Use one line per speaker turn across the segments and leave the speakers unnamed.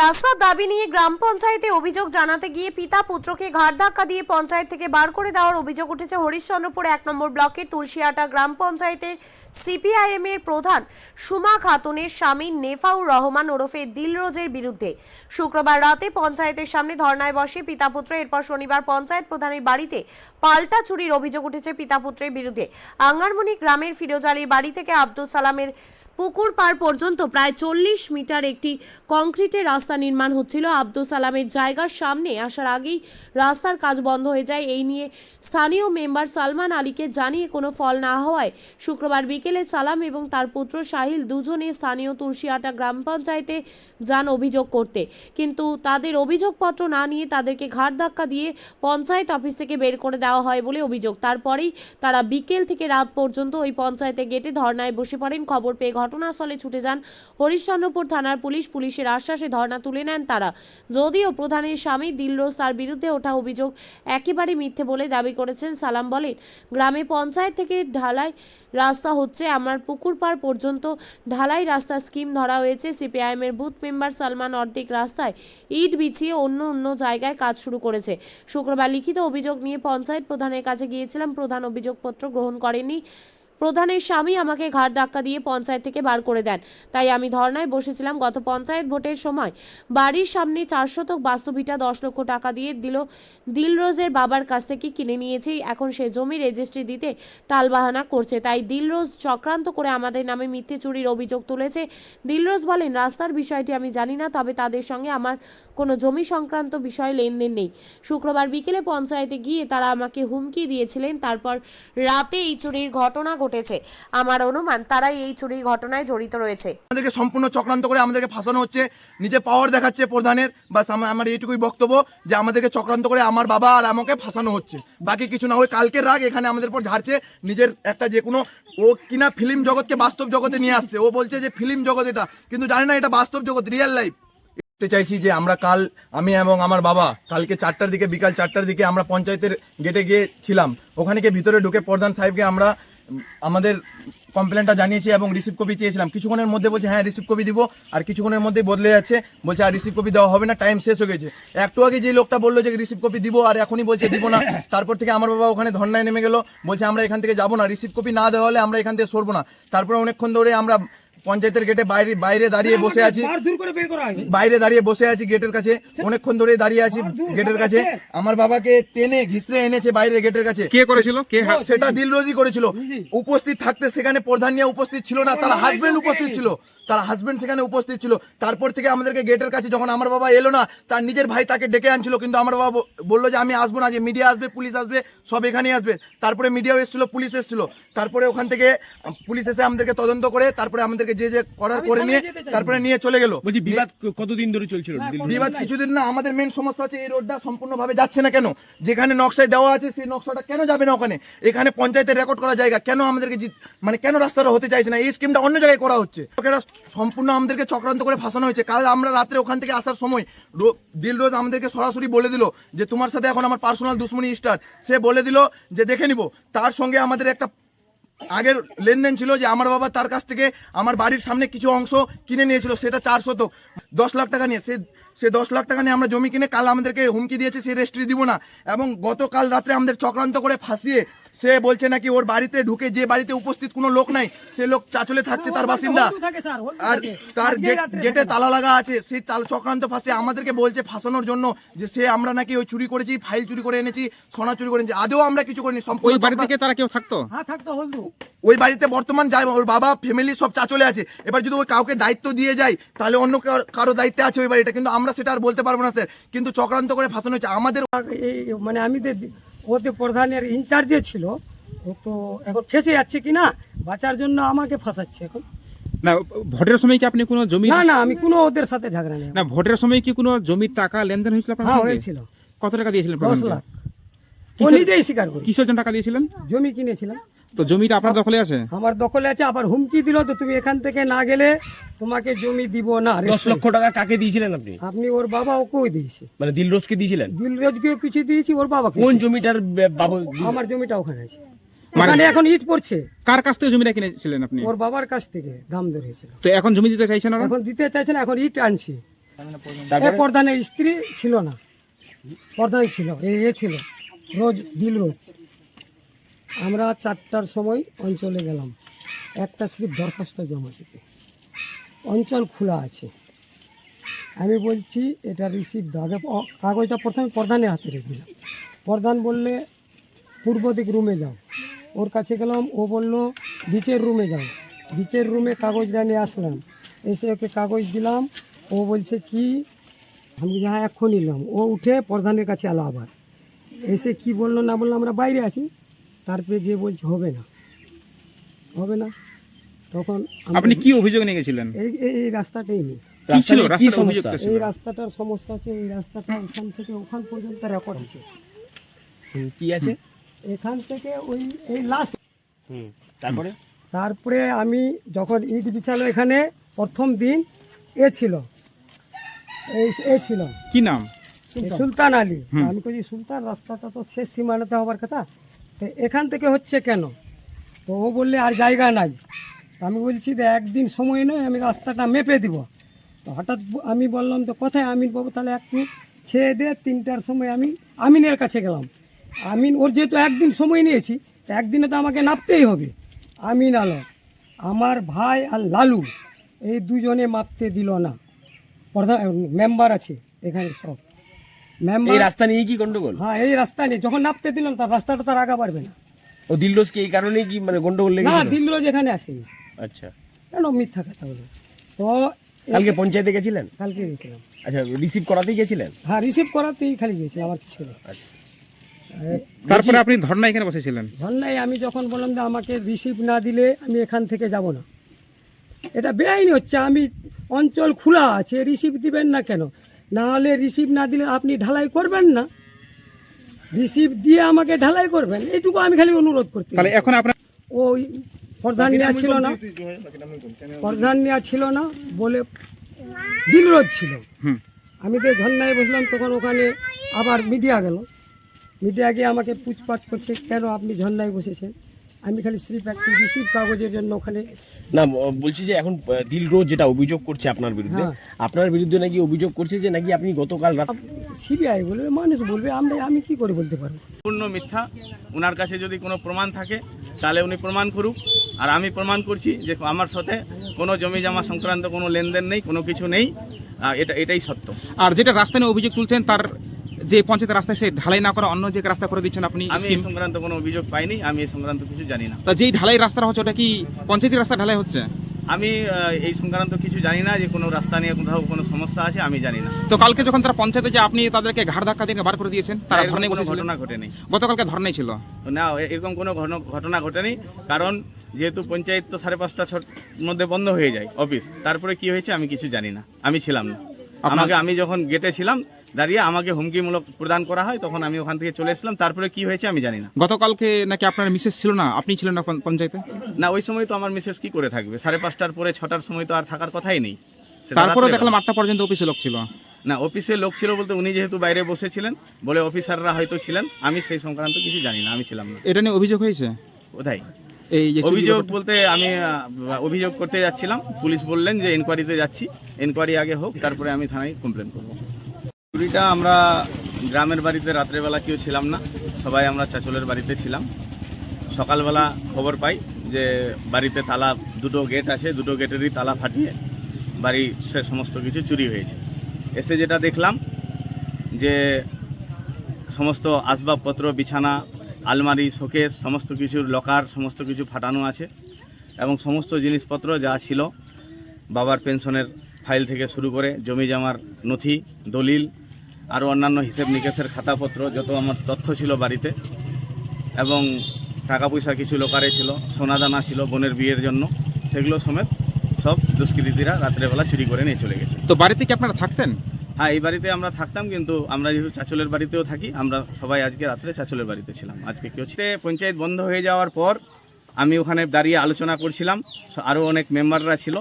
রাস্তার দাবি নিয়ে গ্রাম পঞ্চায়েতে অভিযোগ জানাতে গিয়ে পিতা পুত্রকে ঘাড় ধাক্কা দিয়ে পঞ্চায়েত থেকে বার করে দেওয়ার অভিযোগ উঠেছে হরিশ্চন্দ্রপুর ১ নম্বর ব্লকের তুলসিয়াটা গ্রাম পঞ্চায়েতের সিপিআইএম এর প্রধান সুমা খাতুনের স্বামী নেফাউর রহমান ওরফে দিলরোজের বিরুদ্ধে। শুক্রবার রাতে পঞ্চায়েতের সামনে ধর্নায় বসে পিতা পুত্র। এরপর শনিবার পঞ্চায়েত প্রধানের বাড়িতে পাল্টা চুরির অভিযোগ উঠেছে পিতা পুত্রের বিরুদ্ধে। আঙ্গারমণি গ্রামের ফিরোজ আলীর বাড়ি থেকে আব্দুল সালামের পুকুর পাড় পর্যন্ত প্রায় ৪০ মিটার একটি কংক্রিটের রাস্তা নির্মাণ হচ্ছিল। আব্দুল সালামের জায়গার সামনে আসার আগেই রাস্তার কাজ বন্ধ হয়ে যায়। এই নিয়ে স্থানীয় মেম্বার সালমান আলীকে জানিয়ে কোনো ফল না হওয়ায় শুক্রবার বিকেলে সালাম এবং তার পুত্র সাহিল দুজনে স্থানীয় তুলসিয়াটা গ্রাম পঞ্চায়েতে যান অভিযোগ করতে, কিন্তু তাদের অভিযোগপত্র না নিয়ে তাদেরকে ঘাড় ধাক্কা দিয়ে পঞ্চায়েত অফিস থেকে বের করে দেওয়া হয় বলে অভিযোগ। তারপরেই তারা বিকেল থেকে রাত পর্যন্ত ওই পঞ্চায়েতে গেটে ধর্নায় বসে পড়েন। খবর পেয়ে ঘটনাস্থলে ছুটে যান হরিশ্চন্দ্রপুর থানার পুলিশের আশ্বাসে ধর্না তুলে নেন তারা। যদিও প্রধানের স্বামী দিলরোজ তার বিরুদ্ধে ওঠা অভিযোগ একেবারে মিথ্যে বলে দাবি করেছেন। সালাম বলেন, গ্রামে পঞ্চায়েত থেকে ঢালাই রাস্তা হচ্ছে, আমার পুকুর পাড় পর্যন্ত ঢালাই রাস্তা স্কিম ধরা হয়েছে। সিপিআইএমের বুথ মেম্বার সালমান অর্ধেক রাস্তায় ইট বিছিয়ে অন্য জায়গায় কাজ শুরু করেছে। শুক্রবার লিখিত অভিযোগ নিয়ে পঞ্চায়েত প্রধানের কাছে গিয়েছিলাম, প্রধান অভিযোগপত্র গ্রহণ করেনি। প্রধানের স্বামী আমাকে ঘাড় ধাক্কা দিয়ে পঞ্চায়েত থেকে বার করে দেন, তাই আমি ধর্নায় বসেছিলাম। গত পঞ্চায়েত ভোটের সময় বাড়ির সামনে ৪ শতক বাস্তবিটা ১০ লক্ষ টাকা দিয়ে দিলরোজের বাবার কাছ থেকে কিনে নিয়েছি। এখন সে জমি রেজিস্ট্রি দিতে টালবাহানা করছে, তাই দিলরোজ চক্রান্ত করে আমাদের নামে মিথ্যে চুরির অভিযোগ তুলেছে। দিলরোজ বলেন, রাস্তার বিষয়টি আমি জানি না, তবে তাদের সঙ্গে আমার কোনো জমি সংক্রান্ত বিষয়ে লেনদেন নেই। শুক্রবার বিকেলে পঞ্চায়েতে গিয়ে তারা আমাকে হুমকি দিয়েছিলেন, তারপর রাতে এই চুরির ঘটনা ঘটেছে। আমার অনুমান তারাই এই চুরির ঘটনায় জড়িত রয়েছে।
আমাদেরকে সম্পূর্ণ চক্রান্ত করে আমাদেরকে ফাঁসানো হচ্ছে, নিজে পাওয়ার দেখাচ্ছে প্রধানের। বাস আমার এইটুকুই বক্তব্য যে আমাদেরকে চক্রান্ত করে আমার বাবা আর আমাকে ফাঁসানো হচ্ছে, বাকি কিছু না। ওই কালকের রাগ এখানে আমাদের পর ঝাড়ছে, নিজের একটা যে কোনো ও কিনা ফিল্ম জগৎকে বাস্তব জগতে নিয়ে আসছে। ও বলছে যে ফিল্ম জগৎ এটা, কিন্তু জানি না এটা বাস্তব জগৎ, রিয়েল লাইফ। চাইছি যে আমরা আমি এবং আমার বাবা কালকে 4টার দিকে, বিকাল 4টার দিকে আমরা পঞ্চায়েতের গেটে গিয়েছিলাম। ওখানে গিয়ে ভিতরে ঢুকে প্রধান সাহেবকে আমরা আমাদের কমপ্লেনটা জানিয়েছি এবং রিসিভ কপি চেয়েছিলাম। কিছুক্ষণের মধ্যে বলছে হ্যাঁ রিসিভ কপি দিব, আর কিছুক্ষণের মধ্যে বদলে যাচ্ছে, বলছে আর রিসিভ কপি দেওয়া হবে না, টাইম শেষ হয়ে গেছে। একটু আগে যে লোকটা বললো যে রিসিভ কপি দিব আর এখনই বলছে দিব না। তারপর থেকে আমার বাবা ওখানে ধর্নায় নেমে গেল, বলছে আমরা এখান থেকে যাবো না, রিসিভ কপি না দেওয়া হলে আমরা এখান থেকে সরবো না। তারপরে অনেকক্ষণ ধরে আমরা পঞ্চায়েতের গেটে বাইরে দাঁড়িয়ে বসে আছি, গেটের কাছে অনেকক্ষণ ধরে দাঁড়িয়ে আছি গেটের কাছে। আমার বাবাকে টেনে ঘিসড়ে এনেছে বাইরে গেটের কাছে।
কে করেছিল?
সেটা দিলরোজই করেছিল। উপস্থিত থাকতে সেখানে প্রধান নিয়ে উপস্থিত ছিল না, তার হাজবেন্ড উপস্থিত ছিল, সেখানে উপস্থিত ছিল। তারপর থেকে আমাদেরকে গেটের কাছে যখন আমার বাবা এলো না, তার নিজের ভাই তাকে ডেকে আনছিল, কিন্তু আমার বাবা বললো যে আমি আসবো না, যে মিডিয়া আসবে, পুলিশ আসবে, সব এখানে আসবে। তারপরে মিডিয়াও এসেছিল, পুলিশ এসেছিল। তারপরে ওখান থেকে পুলিশ এসে আমাদেরকে তদন্ত করে তারপরে আমাদেরকে যে করার করে নিয়ে তারপরে নিয়ে চলে গেল।
বলছি বিবাদ কতদিন ধরে চলছিল?
বিবাদ কিছুদিন না, আমাদের মেন সমস্যা হচ্ছে এই রোডটা সম্পূর্ণভাবে যাচ্ছে না কেন? যেখানে নকশায় দেওয়া আছে সেই নকশাটা কেন যাবে না ওখানে? এখানে পঞ্চায়েতের রেকর্ড করা জায়গা, কেন আমাদেরকে কেন রাস্তাটা হতে চাইছে না? এই স্কিমটা অন্য জায়গায় করা হচ্ছে। সম্পূর্ণ আমাদেরকে চক্রান্ত করে ফাঁসানো হয়েছে। কাল আমরা রাত্রে ওখান থেকে আসার সময় দিলরোজ আমাদেরকে সরাসরি বলে দিল যে তোমার সাথে এখন আমার পার্সোনাল দুশ্মনী স্টার্ট। সে বলে দিল যে দেখে নিব। তার সঙ্গে আমাদের একটা আগের লেনদেন ছিল যে আমার বাবা তার কাছ থেকে আমার বাড়ির সামনে কিছু অংশ কিনে নিয়েছিল, সেটা 4 শতক 10 লাখ টাকা নিয়ে। সে 10 লাখ টাকা নিয়ে আমরা জমি কিনে কাল আমাদেরকে হুমকি দিয়েছে সে রেজিস্ট্রি দিব না। এবং গতকাল রাত্রে আমাদের চক্রান্ত করে ফাঁসিয়ে সে বলছে নাকি ওর বাড়িতে ঢুকে, যে বাড়িতে উপস্থিত কোনো লোক নাই, সে লোক চাচলে থাকছে, তার বাসিন্দা, আর তার গেটে তালা লাগা আছে। সেই চক্রান্ত ফাঁসিয়ে আমাদেরকে বলছে ফাঁসানোর জন্য যে সে আমরা নাকি ওই চুরি করেছি, ফাইল চুরি করে এনেছি, সোনা চুরি করে এনেছি। আদৌ আমরা কিছু করিনি।
ওই বাড়ি থেকে তারা কেউ থাকতো?
হ্যাঁ থাকতো।
ওই বাড়িতে বর্তমান যায় ওর বাবা, ফ্যামিলি সব চাচলে আছে। এবার যদি ওই কাউকে দায়িত্ব দিয়ে যায় তাহলে অন্য কারো দায়িত্বে আছে ওই বাড়িটা, কিন্তু আমরা সেটা আর বলতে পারবো না স্যার। কিন্তু চক্রান্ত করে ফাঁসানো হচ্ছে আমাদের।
মানে আমি ওদের প্রধানের ইনচার্জে ছিল, ও তো এখন ফেসে যাচ্ছে কিনা বাঁচার জন্য আমাকে ফাঁসাচ্ছে এখন।
না ভোটের সময় কি আপনি কোনো জমি?
না আমি কোনো ওদের সাথে ঝগড়া নেই।
না ভোটের সময় কি কোনো জমির টাকা লেনদেন হয়েছিল আপনার?
হ্যাঁ হয়েছিল।
কত টাকা দিয়েছিলেন?
10 লাখ। ও নিজেই স্বীকার করে।
কিসের জন্য টাকা দিয়েছিলেন?
জমি কিনেছিলাম।
তো জমিটা আপনার দখলে আছে?
আমার দখলে আছে। আবার হুমকি দিল তো তুমি এখান থেকে না গেলে তোমাকে জমি দিব না।
10 লক্ষ টাকা কাকে দিয়েছিলেন আপনি?
আপনি ওর বাবা ওকেও দিয়েছি।
মানে দিলরোজকে দিয়েছিলেন?
দিলরোজকে কিছু দিয়েছি, ওর বাবা।
কোন জমিটার বাবু?
আমার জমিটা ওখানে আছে, মানে এখন ইট পড়ছে।
কার কাছ থেকে জমিটা কিনেছিলেন আপনি?
ওর বাবার কাছ থেকে দাম ধরেছিল।
তো এখন জমি দিতে চাইছেন?
এখন দিতে চাইছে না, এখন ইট আনছি। এই
তারপরে
প্রধানের স্ত্রী ছিল না, প্রধান ছিল, এ ছিল রোজ দিল রোজ। আমরা 4টার সময় অঞ্চলে গেলাম, একটা স্লিপ দরখাস্ত জমা দিতে। অঞ্চল খোলা আছে, আমি বলছি এটা রিসিভ দাও। আগে কাগজটা প্রথমে প্রধানের হাতে রেখেছিলাম। প্রধান বললে পূর্ব দিক রুমে যাও। ওর কাছে গেলাম, ও বলল বিচের রুমে যাও। বিচের রুমে কাগজটা নিয়ে আসলাম, এসে ওকে কাগজ দিলাম। ও বলছে কি, আমি যাহা এখন নিলাম। ও উঠে প্রধানের কাছে এলো, আবার এসে কি বললো না বললো আমরা বাইরে আছি। তারপরে যে বলছে হবে না, হবে না। তখন আমরা-
আপনি কি অভিযোগ নিয়ে গেছিলেন?
এই রাস্তাটাই নেই,
কি ছিল
রাস্তায় কি
রাস্তার অভিযোগটা
সমস্যা?
ছিল?
এই রাস্তাটার সমস্যা আছে। এই রাস্তাটা এখান থেকে ওখান পর্যন্ত রেকর্ড আছে।
কি আছে?
এখান থেকে ওই এই লাস্ট।
তারপরে
তারপরে আমি যখন ইট বিছালো এখানে প্রথম দিন, এ ছিল, এ ছিল
কি নাম?
সুলতান আলী।
হুম।
আমি বলছি সুলতান, রাস্তাটা তো শেষ সীমানাতে হবার কথা, তো এখান থেকে হচ্ছে কেন? তো ও বললে আর জায়গা নাই। তো আমি বলছি যে একদিন সময় নয়, আমি রাস্তাটা মেপে দিব। তো হঠাৎ আমি বললাম তো কোথায় আমিন বাবু, তাহলে একটু খেয়ে দিয়ে 3টার সময় আমি আমিনের কাছে গেলাম। আমিন, ওর যেহেতু একদিন সময় নিয়েছি, তো একদিনে তো আমাকে নাপতেই হবে। আমিন আলো, আমার ভাই আর লালু, এই দুজনে মাপতে দিল না। প্রধান মেম্বার আছে এখানে, সব মেম্বার।
এই রাস্তা নিয়ে কি গন্ডগোল?
হ্যাঁ, এই রাস্তা নিয়ে যখন নাপতে দিলাম, তার রাস্তাটা তার আগা পারবে না।
ও দিলরোজ কি এই কারণেই কি মানে গন্ডগোল
না,
লেগেছিল?
দিলরোজ এখানে আসেনি।
আচ্ছা,
কেন মিথ্যা কথা বলে? তো
কালকে পঞ্চায়েতে গেছিলেন?
কালকে গেছিলাম।
আচ্ছা, রিসিভ করাতেই গেছিলেন?
হ্যাঁ, রিসিভ করাতেই খালি গেছিলাম, আমার কিছু না।
আচ্ছা।
তারপরে আপনি ধর্ণা এখানে বসেছিলেন?
ধন্যায় আমি যখন বললাম যে আমাকে রিসিভ না দিলে আমি এখান থেকে যাব না, এটা বেআইনি হচ্ছে। আমি অঞ্চল খোলা আছে, রিসিভ দিবেন না কেন? না হলে রিসিভ না দিলে আপনি ঢালাই করবেন না, রিসিভ দিয়ে আমাকে ঢালাই করবেন, এইটুকু আমি খালি অনুরোধ করতে।
তাহলে এখন আপনার
ওই প্রধান নেওয়া ছিল না, প্রধান নেওয়া ছিল না বলে দিলরোজ ছিল।
হুম।
আমি তো ধন্যায় বসলাম, তখন ওখানে আবার মিডিয়া গেল। মিডিয়া গিয়ে আমাকে পুছপাছ করছে, কেন আপনি ঝর্ণায় বসেছেন? আমি খালি স্লিপ একটি রিসিভ কাগজের জন্য ওখানে।
না, বলছি যে এখন দিলরোজ যেটা অভিযোগ করছে আপনার বিরুদ্ধে,
হ্যাঁ।
আপনার বিরুদ্ধে নাকি অভিযোগ করছে যে নাকি আপনি গতকাল রাত
সিবিআই বলবে, মানুষ বলবে, আমি কি করে বলতে পারবো?
পূর্ণ মিথ্যা। ওনার কাছে যদি কোনো প্রমাণ থাকে তাহলে উনি প্রমাণ করুক। আর আমি প্রমাণ করছি যে আমার সাথে কোনো জমি জমা সংক্রান্ত কোনো লেনদেন নেই, কোনো কিছু নেই। এটাই সত্য।
আর যেটা রাস্তা নিয়ে অভিযোগ তুলছেন, তার যে পঞ্চায়েতের রাস্তায় সে ঢালাই না করে অন্য যে রাস্তা করে দিচ্ছেন আপনি
আমি এই সংক্রান্ত কোনো অভিযোগ পাইনি, আমি এই সংক্রান্ত কিছু জানি না।
তা যেই ঢালাই রাস্তা হচ্ছে ওটা কি পঞ্চায়েতের রাস্তা ঢালাই হচ্ছে?
আমি এই সংক্রান্ত কিছু জানি না, যে কোনো রাস্তা নিয়ে কোথাও কোনো সমস্যা আছে আমি জানি না।
তো কালকে যখন তারা পঞ্চায়েতে যে আপনি তাদেরকে ঘাড় ধাক্কা দিয়ে বার করে দিয়েছেন, তারা
এরকম
ধর্নায়
কোনো
বসেছিলেন?
ঘটনা ঘটেনি।
গতকালকে ধর্নায় ছিল।
না, এরকম কোনো ঘটনা ঘটেনি। কারণ যেহেতু পঞ্চায়েত তো 5:30-6টার মধ্যে বন্ধ হয়ে যায় অফিস, তারপরে কি হয়েছে আমি কিছু জানি না, আমি ছিলাম না। আমি যখন গেটে ছিলাম দাঁড়িয়ে, আমাকে হুমকিমূলক প্রদান করা হয়, তখন আমি ওখান থেকে চলে এসলাম। তারপরে কি হয়েছে আমি জানি না।
গতকালকে নাকি আপনার মিসেস ছিল না, আপনি ছিলেন না পঞ্চায়েতে?
না, ওই সময় তো আমার মিসেস কি করে থাকবে? 5:30টার পরে 6টার সময় তো আর থাকার কথাই নেই। সেটা
তারপরে
রাত্রেবেলা।
দেখলাম 8টা পর্যন্ত অফিসে লোক ছিল।
না, অফিসে লোক ছিল বলতে উনি যেহেতু বাইরে বসেছিলেন বলে অফিসাররা হয়তো ছিলেন, আমি সেই সংক্রান্ত কিছু জানি না, আমি ছিলাম না।
এটা নিয়ে অভিযোগ হয়েছে?
কোথায়
এই যে
অভিযোগ বলতে আমি অভিযোগ করতে যাচ্ছিলাম, পুলিশ বললেন যে এনকোয়ারিতে যাচ্ছি, এনকোয়ারি আগে হোক, তারপরে আমি থানায় কমপ্লেন করবো। চুরিটা আমরা গ্রামের বাড়িতে রাত্রেবেলা কেউ ছিলাম না, সবাই আমরা চাচলের বাড়িতে ছিলাম। সকালবেলা খবর পাই যে বাড়িতে তালা, 2টো গেট আছে, 2টো গেটেরই তালা ফাটিয়ে বাড়ি সে সমস্ত কিছু চুরি হয়েছে। এসে যেটা দেখলাম যে সমস্ত আসবাবপত্র, বিছানা, আলমারি, শোকেস, সমস্ত কিছুর লকার, সমস্ত কিছু ফাটানো আছে এবং সমস্ত জিনিসপত্র যা ছিল, বাবার পেনশনের ফাইল থেকে শুরু করে জমি জমার নথি, দলিল, আরও অন্যান্য হিসেব নিকেশের খাতাপত্র, যত আমার তথ্য ছিল বাড়িতে, এবং টাকা পয়সা কিছু লোকারে ছিল, সোনাদানা ছিল বোনের বিয়ের জন্য, সেগুলো সমেত সব দুষ্কৃতীরা রাত্রেবেলা চুরি করে নিয়ে চলে গেছে।
তো বাড়িতে কি আপনারা থাকতেন?
হ্যাঁ, এই বাড়িতে আমরা থাকতাম, কিন্তু আমরা যেহেতু চাচলের বাড়িতেও থাকি, আমরা সবাই আজকে রাত্রে চাচলের বাড়িতে ছিলাম। আজকে কি হচ্ছে, পঞ্চায়েত বন্ধ হয়ে যাওয়ার পর আমি ওখানে দাঁড়িয়ে আলোচনা করছিলাম, আরও অনেক মেম্বাররা ছিল,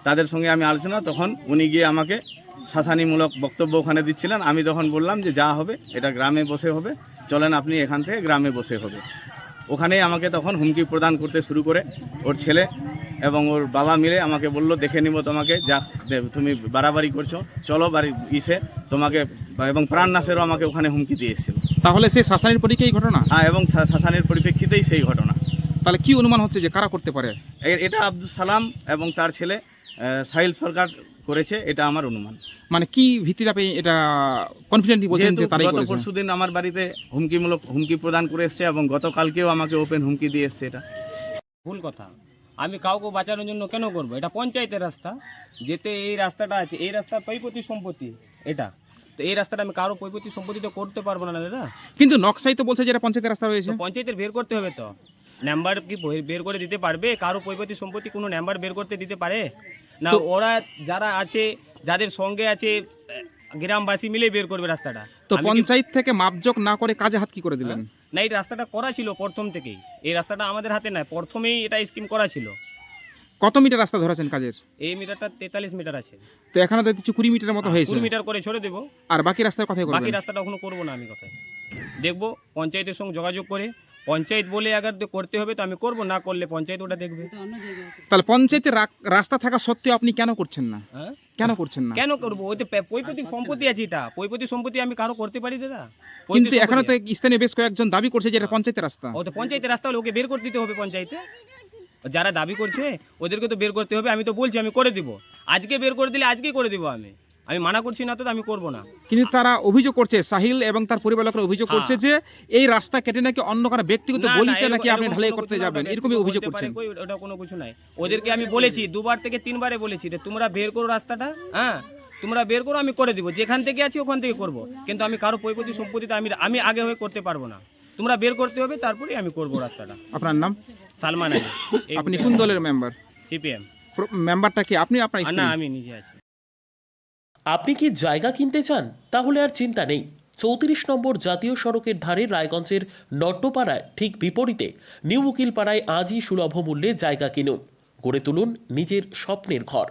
তাদের সঙ্গে আমি আলোচনা, তখন উনি গিয়ে আমাকে শাসানিমূলক বক্তব্য ওখানে দিচ্ছিলেন। আমি তখন বললাম যে যা হবে এটা গ্রামে বসে হবে, চলেন আপনি এখান থেকে গ্রামে বসে হবে। ওখানেই আমাকে তখন হুমকি প্রদান করতে শুরু করে ওর ছেলে এবং ওর বাবা মিলে আমাকে বললো দেখে নিব তোমাকে, যা তুমি বাড়াবাড়ি করছো, চলো বাড়ি ইসে তোমাকে, এবং প্রাণনাশেরও আমাকে ওখানে হুমকি দিয়েছিল।
তাহলে সেই শাসানির পরীক্ষা এই ঘটনা,
হ্যাঁ, এবং শাসানের পরিপ্রেক্ষিতেই সেই ঘটনা।
তাহলে কি অনুমান হচ্ছে যে কারা করতে পারে?
এটা আব্দুল সালাম এবং তার ছেলে সাহিল সরকার করেছে, এটা আমার অনুমান।
মানে কি ভিত্তিতে আপনি এটা কনফিডেন্টলি বলছেন যে তারাই
গত
করেছে?
পরশুদিন আমার বাড়িতে হুমকি প্রদান করে এসছে এবং গতকালকেও আমাকে ওপেন হুমকি দিয়ে এসছে। এটা
ভুল কথা। আমি কাউকে বাঁচানোর জন্য কেন করব? এটা পঞ্চায়েতের রাস্তা, যেতে এই রাস্তাটা আছে, এই রাস্তা পৈপতি সম্পত্তি এটা, তো এই রাস্তাটা আমি কারো পৈপতি সম্পত্তি তো করতে পারবো না দাদা।
কিন্তু নকশাই তো বলছে যে এটা পঞ্চায়েতের রাস্তা রয়েছে।
তো পঞ্চায়েতের বের করতে হবে, তো নাম্বার কি বের করে দিতে পারবে? কারো পৈপতি সম্পত্তি কোনো নাম্বার বের করতে দিতে পারে না? ওরা যারা আছে, যাদের সঙ্গে আছে গ্রামবাসী মিলে বের করবে রাস্তাটা।
তো পঞ্চায়েত থেকে মাপজোক না করে কাজে হাত কি করে দিলেন?
না, এই রাস্তাটা করা ছিল প্রথম থেকেই, এই রাস্তাটা আমাদের হাতে নাই, প্রথমেই এটা স্কিম করা ছিল।
কত মিটার রাস্তা ধরেছেন কাজের?
এই মিটারটা 43 মিটার আছে,
তো এখানে তো কিছু 20 মিটারের মতো হয়েছে।
20 মিটার করে ছড়ে দেবো।
আর বাকি রাস্তার কথাই
বাকি
করবেন?
রাস্তাটা এখনো করবো না আমি, কথায় দেখবো পঞ্চায়েতের সঙ্গে যোগাযোগ করে, পঞ্চায়েত বলে আগে করতে হবে তো আমি করবো, না করলে পঞ্চায়েত ওটা দেখবে।
তাহলে পঞ্চায়েতের রাস্তা থাকা সত্ত্বেও আপনি কেন করছেন না?
হ্যাঁ,
কেন করছেন না?
কেন করবো? ওই তো পৈপতিক সম্পত্তি আছে, এটা পৈপতিক সম্পত্তি আমি কারো করতে পারি দাদা?
কিন্তু এখানে তো স্থানীয় বেশ কয়েকজন দাবি করছে যে এটা পঞ্চায়েতের রাস্তা।
ও তো পঞ্চায়েতের রাস্তা হলে ওকে বের করে দিতে হবে পঞ্চায়েতে। যারা দাবি করছে ওদেরকে তো বের করতে হবে। আমি তো বলছি আমি করে দিব, আজকে বের করে দিলে আজকেই করে দিব। আমি মানা করছি না, তো আমি করবো না।
কিন্তু তারা অভিযোগ করছে, সাহিল এবং তার পরিবার লোকেরা অভিযোগ করছে যে এই রাস্তা কেটে নাকি অন্য কারো ব্যক্তিগত গলিতে নাকি আপনি ঢালাই করতে যাবেন, এরকমই অভিযোগ করছেন।
ওটা কোনো কিছু নাই। ওদেরকে আমি বলেছি 2বার থেকে 3বারে বলেছি যে তোমরা বের করো রাস্তাটা, হ্যাঁ তোমরা বের করো, আমি করে দিব, যেখান থেকে আছি ওখান থেকে করব। কিন্তু আমি কারো পৈপতি সম্পত্তিতে আমি আগে হয়ে করতে পারবো না। তোমরা বের করতে হবে, তারপরে আমি করব রাস্তাটা।
আপনার নাম?
সালমান আলী।
আপনি কোন দলের মেম্বার?
সিপিএম
মেম্বারটা কি আপনি? আপনার
না,
স্ত্রী?
আমি নিজে আছি।
আপনি কি জায়গা কিনতে চান? তাহলে আর চিন্তা নেই। 34 নম্বর জাতীয় সড়কের ধারে রায়গঞ্জের নট্টপাড়ায় ঠিক বিপরীতে নিউ উকিলপাড়ায় আজই সুলভ মূল্যে জায়গা কিনুন, গড়ে তুলুন নিজের স্বপ্নের ঘর।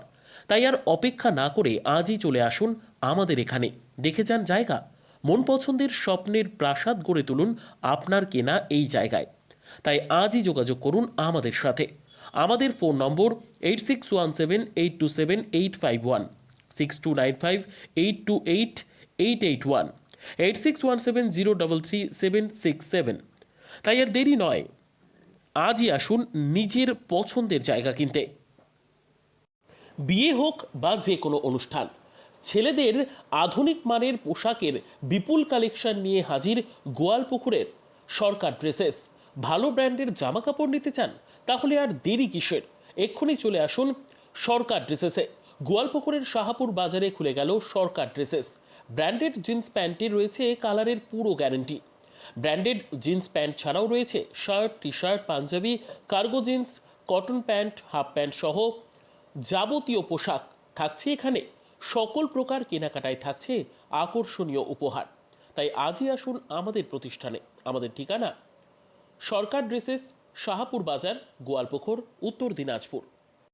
তাই আর অপেক্ষা না করে আজই চলে আসুন আমাদের এখানে, দেখে যান জায়গা। মন পছন্দের স্বপ্নের প্রাসাদ গড়ে তুলুন আপনার কেনা এই জায়গায়। তাই আজই যোগাযোগ করুন আমাদের সাথে। আমাদের ফোন নম্বর 8617827851, 6295828881, 8617033767। তাই আর দেরি নয়, আজই আসুন নিজের পছন্দের জায়গা কিনতে। বিয়ে হোক বা যে কোনো অনুষ্ঠান, ছেলেদের আধুনিক মানের পোশাকের বিপুল কালেকশন নিয়ে হাজির গোয়ালপুকুরের সরকার ড্রেসেস। ভালো ব্র্যান্ডের জামা কাপড় নিতে চান? তাহলে আর দেরি কিসের? এক্ষুনি চলে আসুন সরকার ড্রেসেসে। গোয়ালপুকুরের শাহাপুর বাজারে খুলে গেল সরকার ড্রেসেস। ব্র্যান্ডেড জিন্স প্যান্টের রয়েছে কালারের পুরো গ্যারেন্টি। ব্র্যান্ডেড জিন্স প্যান্ট ছাড়াও রয়েছে shirt, T shirt, Punjabi, cargo jeans, cotton pant, half pant সহ যাবতীয় পোশাক থাকছে এখানে। সকল প্রকার কেনাকাটায় থাকছে আকর্ষণীয় উপহার। তাই আজই আসুন আমাদের প্রতিষ্ঠানে। আমাদের ঠিকানা সরকার ড্রেসেস, শাহাপুর বাজার, গোয়ালপুকুর, উত্তর দিনাজপুর।